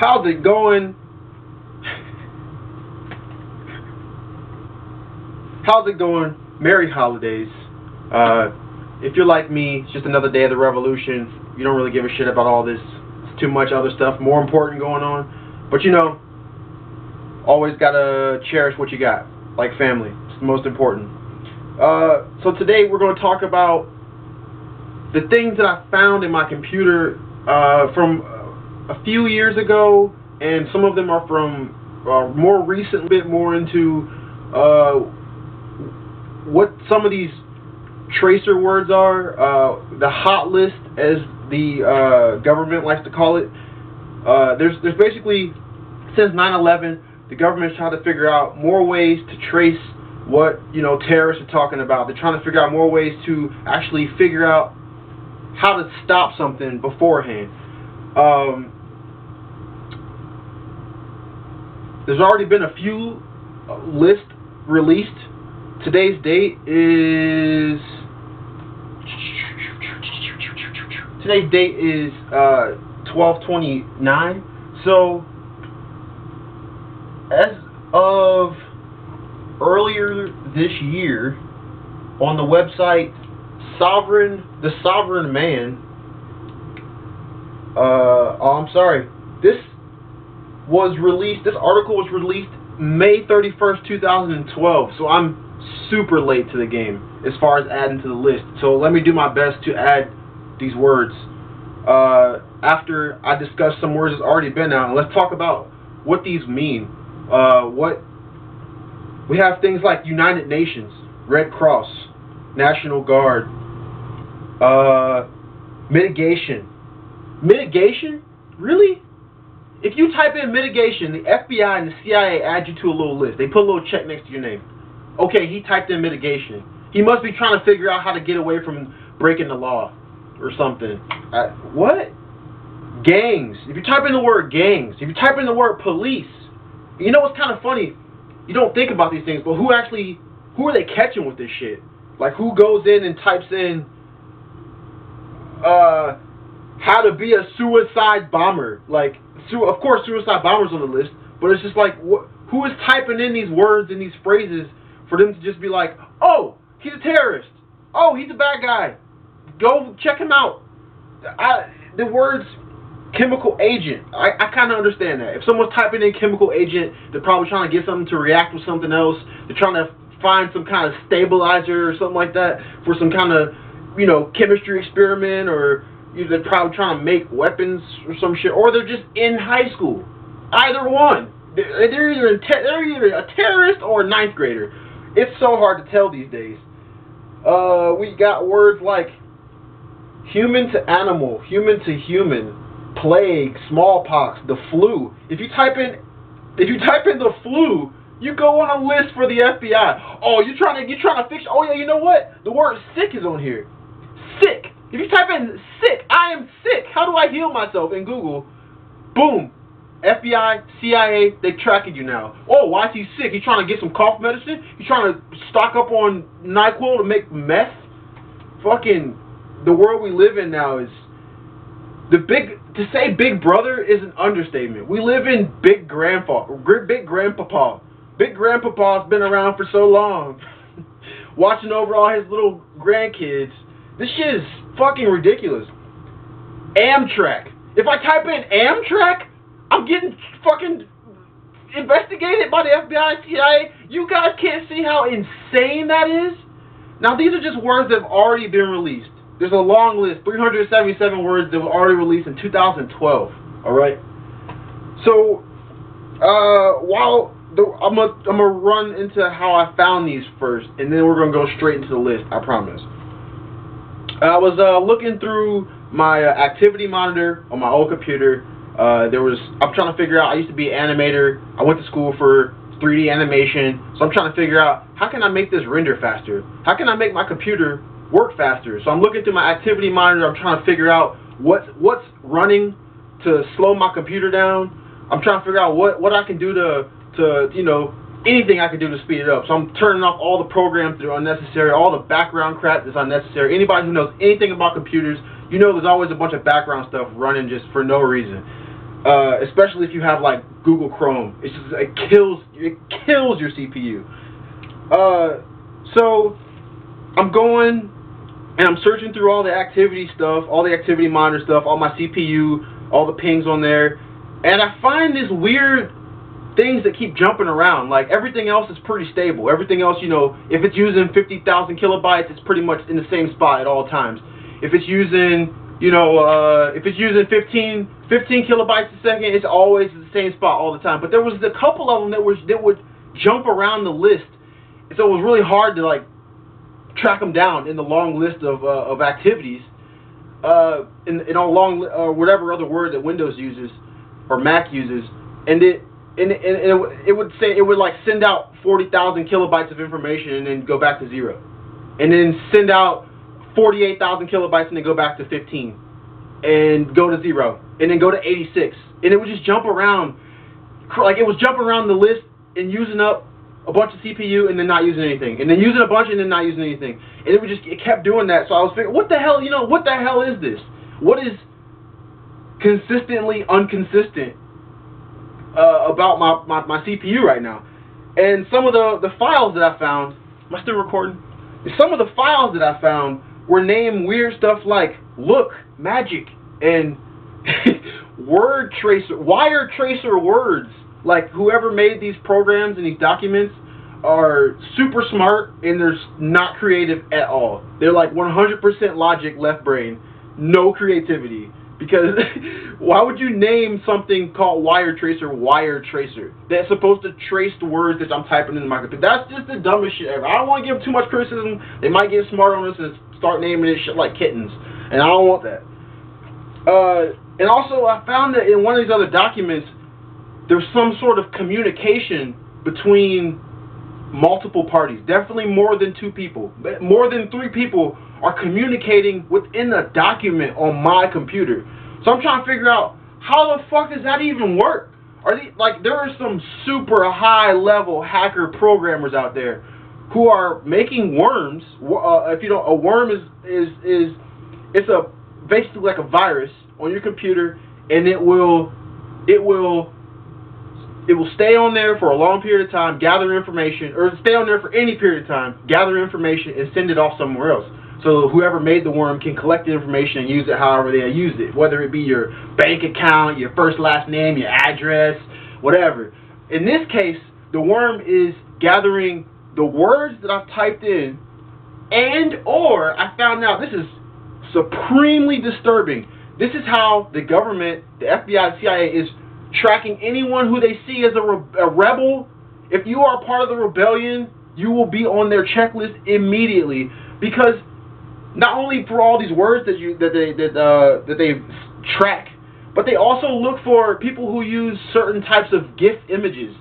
How's it going? How's it going? Merry holidays. If you're like me, it's just another day of the revolution. You don't really give a shit about all this. It's too much other stuff, more important going on. But you know, always gotta cherish what you got, like family. It's the most important. So today we're going to talk about the things that I found in my computer from a few years ago, and some of them are from more recent, a bit more into what some of these tracer words are, the hot list, as the government likes to call it. There's basically, since 9/11, the government's trying to figure out more ways to trace what, you know, terrorists are talking about. They're trying to figure out more ways to actually figure out how to stop something beforehand. There's already been a few lists released. Today's date is 12/29. So as of earlier this year, on the website The Sovereign Man, this was released, this article was released May 31st, 2012, so I'm super late to the game as far as adding to the list. So let me do my best to add these words after I discuss some words that's already been out, and let's talk about what these mean. What we have, things like United Nations, Red Cross, National Guard, mitigation. Mitigation? Really? If you type in mitigation, the FBI and the CIA add you to a little list. They put a little check next to your name. Okay, he typed in mitigation. He must be trying to figure out how to get away from breaking the law or something. What? Gangs. If you type in the word gangs, if you type in the word police, you know what's kind of funny? You don't think about these things, but who are they catching with this shit? Like, who goes in and types in how to be a suicide bomber? Like, of course suicide bomber's on the list, but it's just like, who is typing in these words and these phrases for them to just be like, oh, he's a terrorist, oh, he's a bad guy, go check him out. The words chemical agent, I kind of understand that. If someone's typing in chemical agent, they're probably trying to get something to react with something else. They're trying to find some kind of stabilizer or something like that for some kind of, you know, chemistry experiment, or they're probably trying to make weapons or some shit, or they're just in high school. Either one. They're either a terrorist or a ninth grader. It's so hard to tell these days. We got words like human to animal, human to human, plague, smallpox, the flu. If you type in the flu, you go on a list for the FBI. Oh, you're trying to fix. Oh yeah, you know what? The word sick is on here. Sick. If you type in sick, I am sick. How do I heal myself in Google? Boom. FBI, CIA, they tracking you now. Oh, why is he sick? He's trying to get some cough medicine? He's trying to stock up on NyQuil to make meth? Fucking, the world we live in now is to say Big Brother is an understatement. We live in Big Grandpapa. Big Grandpapa's been around for so long, watching over all his little grandkids. This shit is fucking ridiculous. Amtrak. If I type in Amtrak, I'm getting fucking investigated by the FBI and CIA. You guys can't see how insane that is? Now, these are just words that have already been released. There's a long list, 377 words that were already released in 2012. Alright? So, I'm gonna run into how I found these first, and then we're gonna go straight into the list, I promise. I was looking through my activity monitor on my old computer. I'm trying to figure out, I used to be an animator. I went to school for 3D animation, so I'm trying to figure out, how can I make this render faster? How can I make my computer work faster? So I'm looking through my activity monitor. I'm trying to figure out what's running to slow my computer down. I'm trying to figure out what I can do to you know, anything I can do to speed it up. So I'm turning off all the programs that are unnecessary, all the background crap that's unnecessary. Anybody who knows anything about computers, you know there's always a bunch of background stuff running just for no reason. especially if you have like Google Chrome. It's just, it kills your CPU. So I'm going and I'm searching through all the activity stuff, all the activity monitor stuff, all my CPU, all the pings on there, and I find this weird things that keep jumping around. Like, everything else is pretty stable. Everything else, you know, if it's using 50,000 kilobytes, it's pretty much in the same spot at all times. If it's using, you know, if it's using 15 kilobytes a second, it's always in the same spot all the time. But there was a couple of them that would jump around the list, so it was really hard to like track them down in the long list of activities, in a long whatever other word that Windows uses or Mac uses, and it would say, it would like send out 40,000 kilobytes of information and then go back to 0, and then send out 48,000 kilobytes and then go back to 15, and go to 0, and then go to 86, and it would just jump around, like it was jumping around the list and using up a bunch of CPU and then not using anything, and then using a bunch and then not using anything, and it kept doing that. So I was figuring, what the hell, you know, what the hell is this? What is consistently inconsistent about my CPU right now? And some of the files that I found, am I still recording? Some of the files that I found were named weird stuff like look, magic, and word tracer, wire tracer words. Like, whoever made these programs and these documents are super smart, and they're not creative at all. They're like 100% logic, left brain, no creativity. Because why would you name something called wire tracer that's supposed to trace the words that I'm typing in the microphone? That's just the dumbest shit ever. I don't want to give them too much criticism. They might get smart on us and start naming it shit like kittens, and I don't want that. And also, I found that in one of these other documents, there's some sort of communication between multiple parties. Definitely more than 2 people. More than 3 people are communicating within a document on my computer. So I'm trying to figure out, how the fuck does that even work? Are these, like, there are some super high level hacker programmers out there who are making worms. If you know, a worm it's basically like a virus on your computer, and it will stay on there for a long period of time, gather information, or stay on there for any period of time, gather information, and send it off somewhere else. So whoever made the worm can collect the information and use it however they use it, whether it be your bank account, your first last name, your address, whatever. In this case, the worm is gathering the words that I've typed in, or I found out, this is supremely disturbing, this is how the government, the FBI, the CIA, is tracking anyone who they see as a rebel. If you are part of the rebellion, you will be on their checklist immediately, because not only for all these words that they track, but they also look for people who use certain types of GIF images,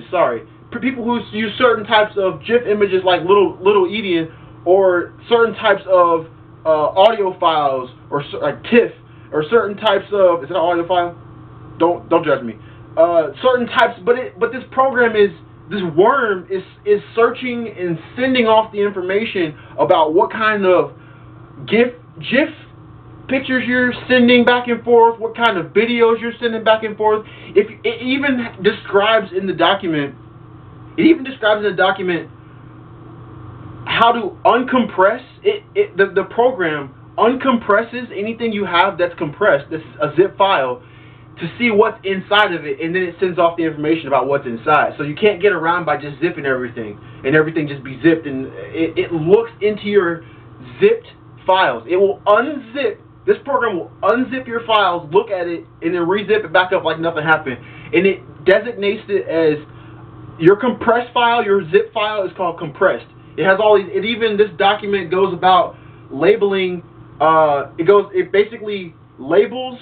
sorry, people who use certain types of GIF images like Little Edian, or certain types of audio files, or like TIFF, or certain types of, is that an audio file? Don't judge me. Certain types, but this program this worm is searching and sending off the information about what kind of GIF pictures you're sending back and forth, what kind of videos you're sending back and forth. If it even describes in the document, how to uncompress it. The program uncompresses anything you have that's compressed, that's a zip file, to see what's inside of it, and then it sends off the information about what's inside. So you can't get around by just zipping everything, and everything just be zipped, and it looks into your zipped files. It will unzip, this program will unzip your files, look at it, and then rezip it back up like nothing happened. And it designates it as your compressed file, your zip file is called compressed. It has all these, this document goes about labeling, it basically labels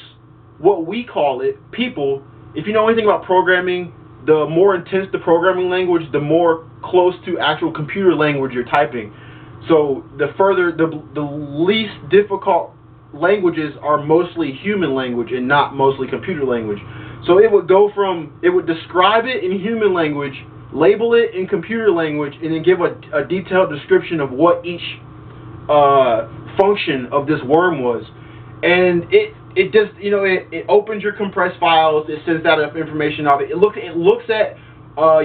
what we call it, people. If you know anything about programming, the more intense the programming language, the more close to actual computer language you're typing. So the least difficult languages are mostly human language and not mostly computer language. So it would describe it in human language, label it in computer language, and then give a detailed description of what each function of this worm was. And it does, you know, it opens your compressed files. It sends that information off. It looks at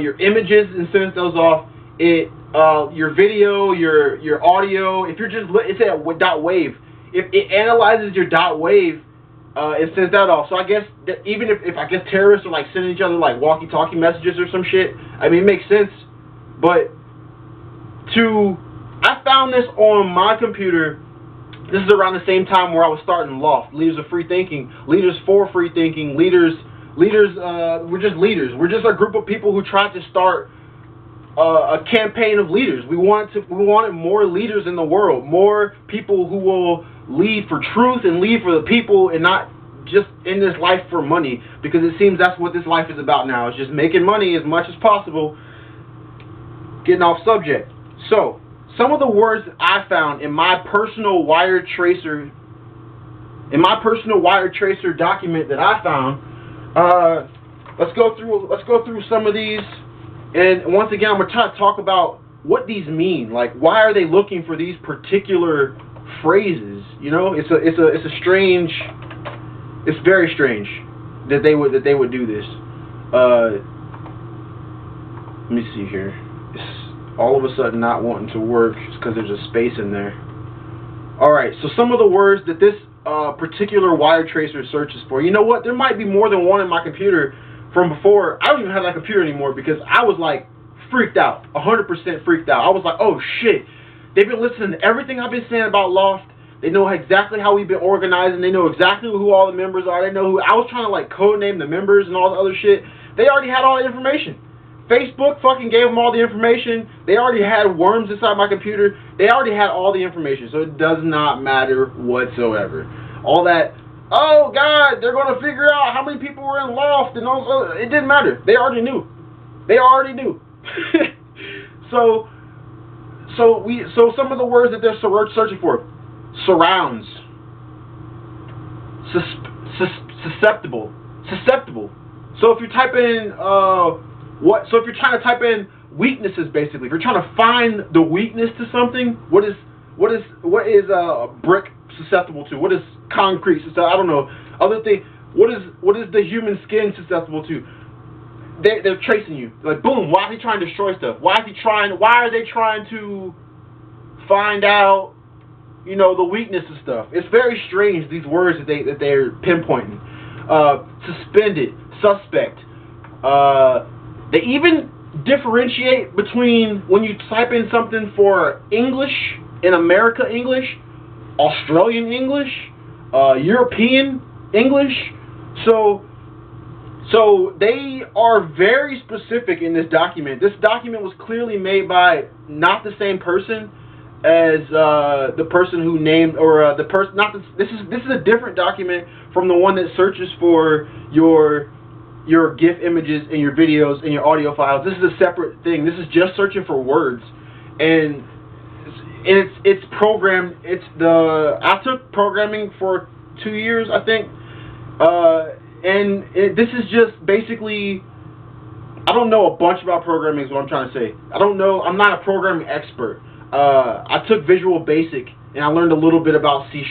your images and sends those off. Your video, your audio. If you're just, it's at .wave. If it analyzes your .wave, it sends that off. So I guess that even if I guess terrorists are like sending each other like walkie-talkie messages or some shit, I mean, it makes sense. But I found this on my computer. This is around the same time where I was starting Loft, Leaders of Free Thinking, Leaders for Free Thinking, leaders. We're just leaders. We're just a group of people who tried to start a campaign of leaders. We wanted more leaders in the world, more people who will lead for truth and lead for the people, and not just in this life for money. Because it seems that's what this life is about now. It's just making money as much as possible. Getting off subject. So, some of the words that I found in my personal wire tracer document that I found, let's go through some of these, and once again I'm gonna try to talk about what these mean. Like, why are they looking for these particular phrases? You know, it's very strange that they would do this. Let me see here. All of a sudden not wanting to work just because there's a space in there. Alright, so some of the words that this particular wire tracer searches for. You know what? There might be more than one in my computer from before. I don't even have that computer anymore because I was like freaked out. 100% freaked out. I was like, oh shit. They've been listening to everything I've been saying about Loft. They know exactly how we've been organizing. They know exactly who all the members are. They know who. I was trying to like code name the members and all the other shit. They already had all the information. Facebook fucking gave them all the information. They already had worms inside my computer. They already had all the information. So it does not matter whatsoever. All that, oh God, they're going to figure out how many people were in Loft and all. It didn't matter. They already knew. They already knew. So some of the words that they're searching for: surrounds, susceptible. So if you type in so if you're trying to type in weaknesses, basically, if you're trying to find the weakness to something, what is brick susceptible to? What is concrete susceptible? I don't know. Other thing, what is the human skin susceptible to? They're tracing you. Like, boom, why is he trying to destroy stuff? Why are they trying to find out, you know, the weakness of stuff? It's very strange, these words that they're pinpointing. Suspended, suspect. They even differentiate between when you type in something for English, in America English, Australian English, European English. So they are very specific in this document. This document was clearly made by not the same person as the person who named, or the person. This is a different document from the one that searches for your GIF images and your videos and your audio files. This is a separate thing. This is just searching for words, and it's programmed. I took programming for 2 years, I think, and this is just basically. I don't know a bunch about programming is what I'm trying to say. I don't know. I'm not a programming expert. I took Visual Basic and I learned a little bit about C#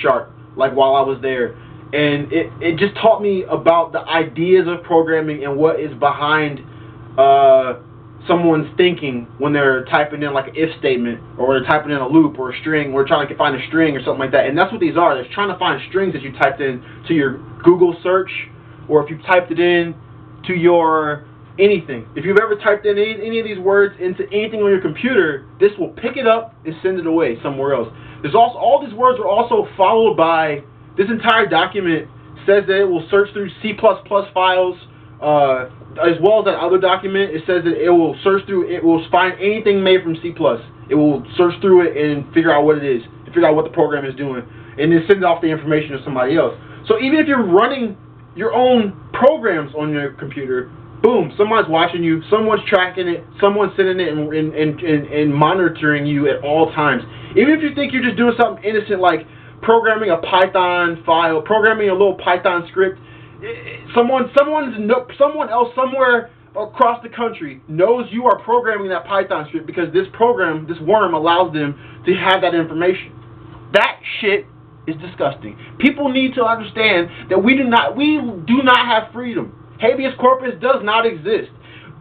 like while I was there. And it just taught me about the ideas of programming and what is behind someone's thinking when they're typing in like an if statement, or they're typing in a loop or a string, or trying to find a string or something like that. And that's what these are. They're trying to find strings that you typed in to your Google search, or if you typed it in to your anything. If you've ever typed in any of these words into anything on your computer, this will pick it up and send it away somewhere else. There's also, all these words are also followed by. This entire document says that it will search through C++ files, as well as that other document. It says that it will search through, it will find anything made from C++. It will search through it and figure out what it is, and figure out what the program is doing, and then send off the information to somebody else. So even if you're running your own programs on your computer, boom, someone's watching you, someone's tracking it, someone's sending it and monitoring you at all times. Even if you think you're just doing something innocent like programming a Python file, programming a little Python script, someone else somewhere across the country knows you are programming that Python script because this program, this worm, allows them to have that information. That shit is disgusting. People need to understand that we do not have freedom. Habeas corpus does not exist.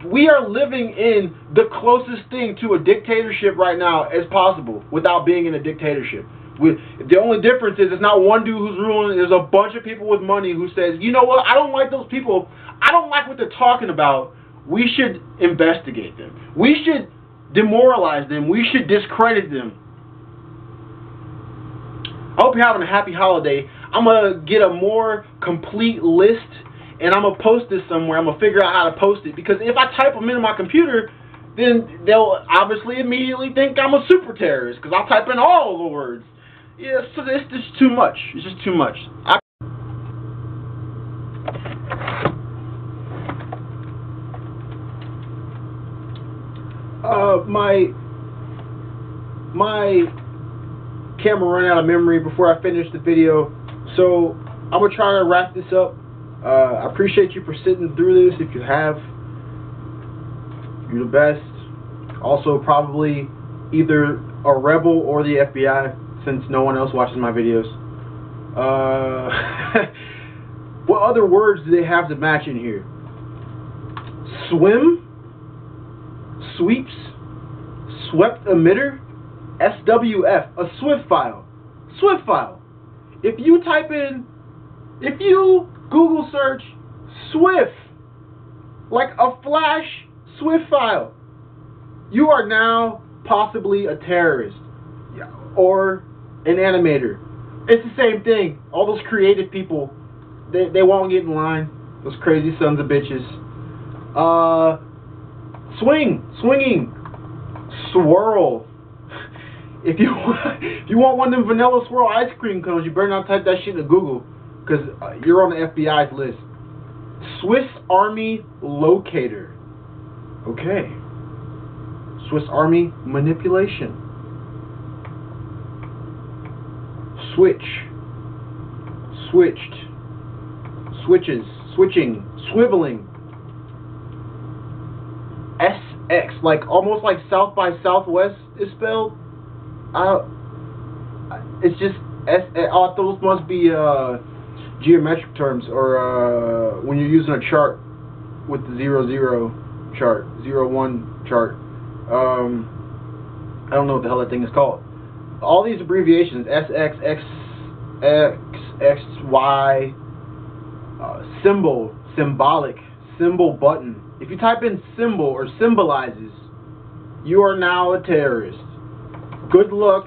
We are living in the closest thing to a dictatorship right now as possible without being in a dictatorship. The only difference is it's not one dude who's ruling. There's a bunch of people with money who says, you know what, I don't like those people. I don't like what they're talking about. We should investigate them. We should demoralize them. We should discredit them. I hope you're having a happy holiday. I'm going to get a more complete list, and I'm going to post this somewhere. I'm going to figure out how to post it, because if I type them into my computer, then they'll obviously immediately think I'm a super terrorist, because I'll type in all the words. Yeah, so it's just too much. It's just too much. My camera ran out of memory before I finished the video, so I'm gonna try to wrap this up. I appreciate you for sitting through this. If you have, you're the best. Also, probably either a rebel or the FBI, since no one else watches my videos. What other words do they have to match in here? Swim, sweeps, swept emitter, SWF, a SWIFT file. SWIFT file. If you Google search SWIFT, like a flash SWIFT file, you are now possibly a terrorist or an animator. It's the same thing. All those creative people, they won't get in line. Those crazy sons of bitches. Swinging, swirl. If you want one of them vanilla swirl ice cream cones, you better not type that shit into Google, because you're on the FBI's list. Swiss Army locator. Okay. Swiss Army manipulation. Switch. Switched. Switches. Switching. Swiveling. SX. Like, almost like South by Southwest is spelled. It's just those must be geometric terms, or when you're using a chart with the 0-0 chart, 0-1 chart. I don't know what the hell that thing is called. All these abbreviations: SX, X, Y, symbol, symbolic, symbol, button. If you type in symbol or symbolizes, you are now a terrorist. Good luck,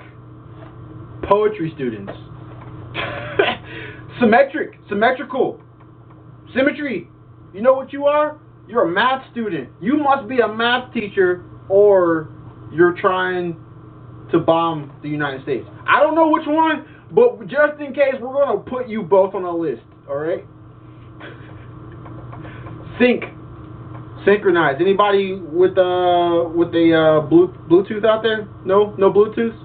poetry students. Symmetric, symmetrical, symmetry. You know what you are? You're a math student. You must be a math teacher, or you're trying to bomb the United States. I don't know which one, but just in case, we're going to put you both on a list, alright? Sync. Synchronize. Anybody with a Bluetooth out there? No Bluetooth.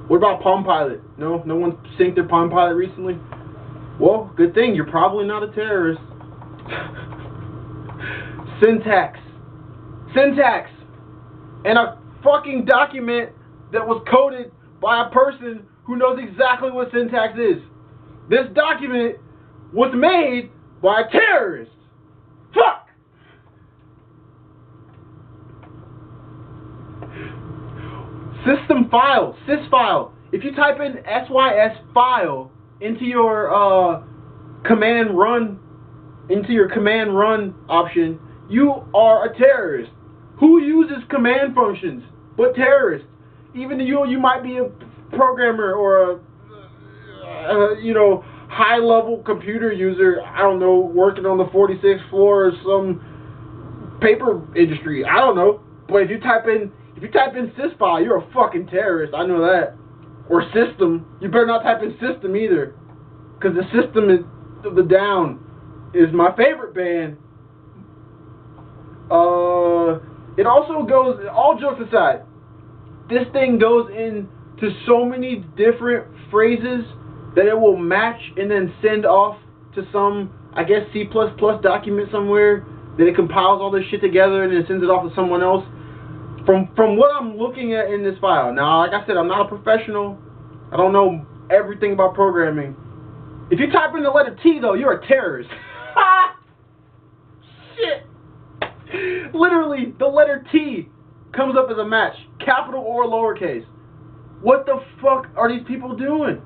What about Palm Pilot? No one synced their Palm Pilot recently. Well, good thing you're probably not a terrorist. Syntax, and a fucking document that was coded by a person who knows exactly what syntax is. This document was made by a terrorist. Fuck. System file, sys file. If you type in sys file into your command run option, you are a terrorist. Who uses command functions but terrorists? Even you might be a programmer or a high-level computer user. I don't know, working on the 46th floor of some paper industry. I don't know. But if you type in sysfile, you're a fucking terrorist. I know that. Or system. You better not type in system either, because the System of the Down is my favorite band. It also goes, all jokes aside, this thing goes into so many different phrases that it will match and then send off to some, I guess, C++ document somewhere, that it compiles all this shit together and then sends it off to someone else. From what I'm looking at in this file. Now, like I said, I'm not a professional. I don't know everything about programming. If you type in the letter T, though, you're a terrorist. Shit. Literally, the letter T comes up as a match, capital or lowercase. What the fuck are these people doing?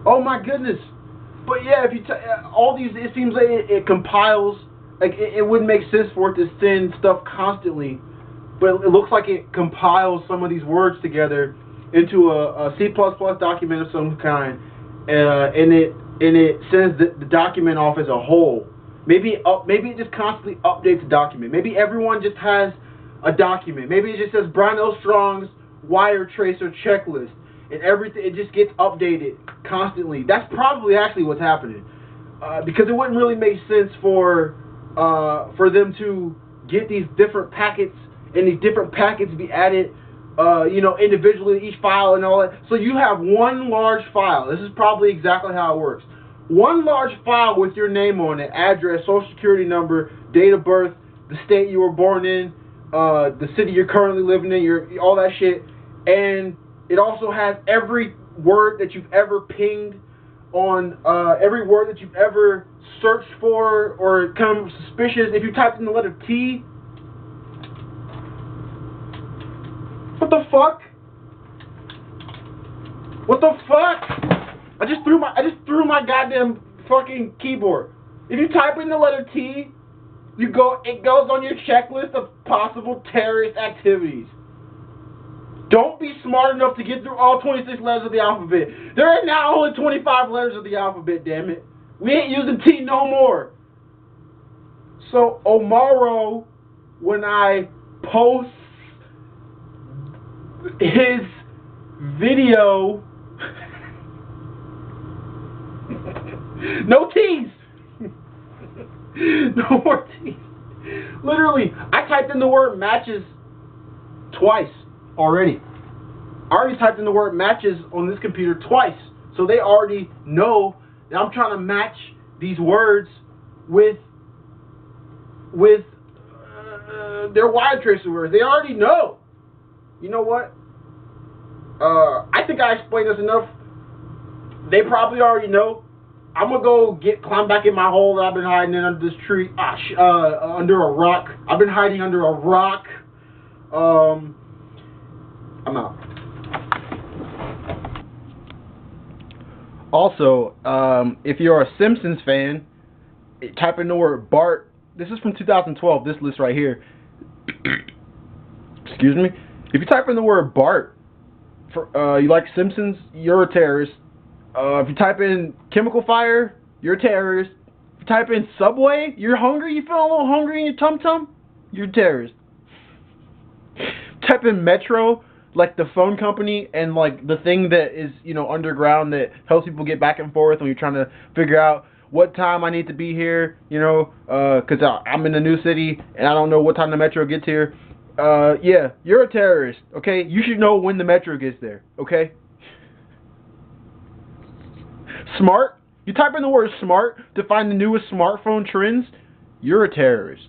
Oh my goodness. But yeah, if you all these, it seems like it compiles. Like it wouldn't make sense for it to send stuff constantly, but it looks like it compiles some of these words together into a C++ document of some kind, and it sends the document off as a whole. Maybe it just constantly updates the document. Maybe everyone just has a document. Maybe it just says Brownell Strong's wire tracer checklist, and everything, it just gets updated constantly. That's probably actually what's happening, because it wouldn't really make sense for them to get these different packets and these different packets be added, you know, individually to each file and all that. So you have one large file. This is probably exactly how it works. One large file with your name on it, address, social security number, date of birth, the state you were born in, the city you're currently living in, all that shit. And it also has every word that you've ever pinged on, every word that you've ever searched for or come suspicious. If you typed in the letter T, what the fuck? What the fuck? I just threw my goddamn fucking keyboard. If you type in the letter T, it goes on your checklist of possible terrorist activities. Don't be smart enough to get through all 26 letters of the alphabet. There are now only 25 letters of the alphabet, damn it. We ain't using T no more. So, tomorrow, when I post his video, no T's. No more T's. Literally, I typed in the word matches twice already. I already typed in the word matches on this computer twice. So they already know that I'm trying to match these words with their wire tracer words. They already know. You know what? I think I explained this enough. They probably already know. I'm gonna go climb back in my hole that I've been hiding in under this tree, under a rock. I've been hiding under a rock. I'm out. Also, if you're a Simpsons fan, type in the word Bart. This is from 2012, this list right here. Excuse me. If you type in the word Bart, you like Simpsons, you're a terrorist. If you type in chemical fire, you're a terrorist. If you type in Subway, you're hungry, you feel a little hungry in your tum-tum, you're a terrorist. Type in Metro, like the phone company and like the thing that is, you know, underground that helps people get back and forth when you're trying to figure out what time I need to be here, you know, because I'm in a new city and I don't know what time the Metro gets here. Yeah, you're a terrorist, okay? You should know when the Metro gets there, okay? Smart, you type in the word smart to find the newest smartphone trends, you're a terrorist.